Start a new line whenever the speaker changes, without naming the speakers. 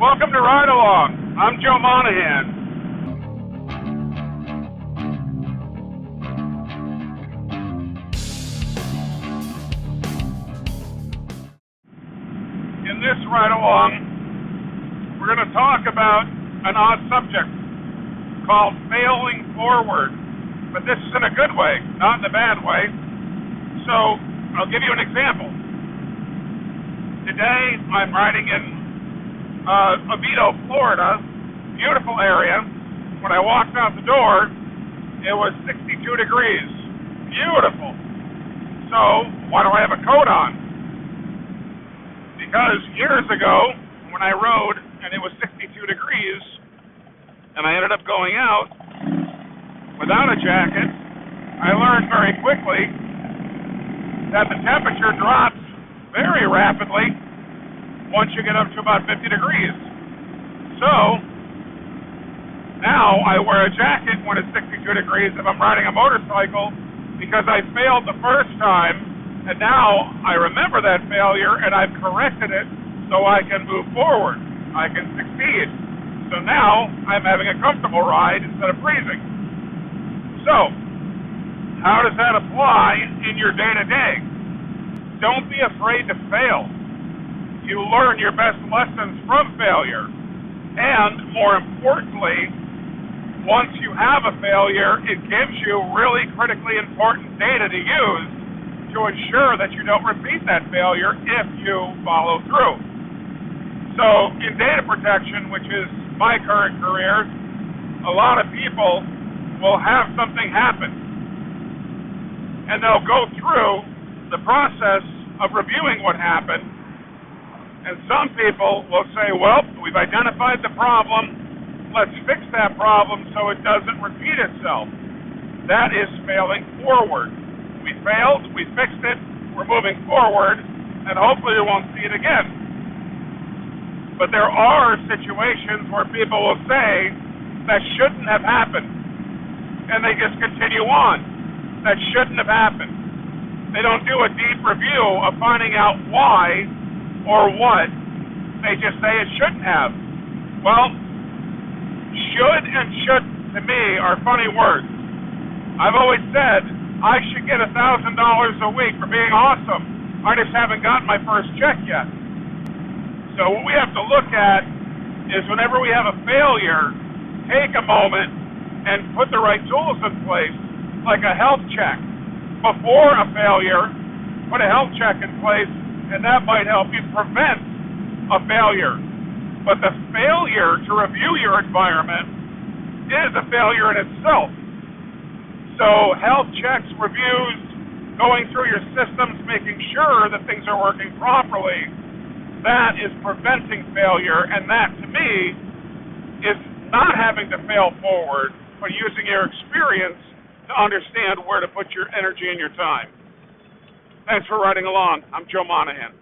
Welcome to Ride Along. I'm Joe Monahan. In this Ride Along, we're going to talk about an odd subject called failing forward. But this is in a good way, not in a bad way. So I'll give you an example. Today I'm riding in Oviedo, Florida, beautiful area. When I walked out the door, it was 62 degrees. Beautiful. So why do I have a coat on? Because years ago, when I rode and it was 62 degrees, and I ended up going out without a jacket, I learned very quickly that the temperature drops very rapidly once you get up to about 50 degrees. So now I wear a jacket when it's 62 degrees if I'm riding a motorcycle, because I failed the first time, and now I remember that failure and I've corrected it so I can move forward. I can succeed. So now I'm having a comfortable ride instead of freezing. So how does that apply in your day-to-day? Don't be afraid to fail. You learn your best lessons from failure. And more importantly, once you have a failure, it gives you really critically important data to use to ensure that you don't repeat that failure if you follow through. So in data protection, which is my current career, a lot of people will have something happen, and they'll go through the process of reviewing what happened, and some people will say, well, we've identified the problem, let's fix that problem so it doesn't repeat itself. That is failing forward. We failed, we fixed it, we're moving forward, and hopefully we won't see it again. But there are situations where people will say, that shouldn't have happened, and they just continue on. That shouldn't have happened. They don't do a deep review of finding out why or what. They just say it shouldn't have. Well, should and should to me are funny words. I've always said I should get $1,000 a week for being awesome. I just haven't gotten my first check yet. So what we have to look at is whenever we have a failure, take a moment and put the right tools in place, like a health check. Before a failure, put a health check in place, and that might help you prevent a failure. But the failure to review your environment is a failure in itself. So health checks, reviews, going through your systems, making sure that things are working properly, that is preventing failure, and that, to me, is not having to fail forward, but using your experience to understand where to put your energy and your time. Thanks for riding along. I'm Joe Monahan.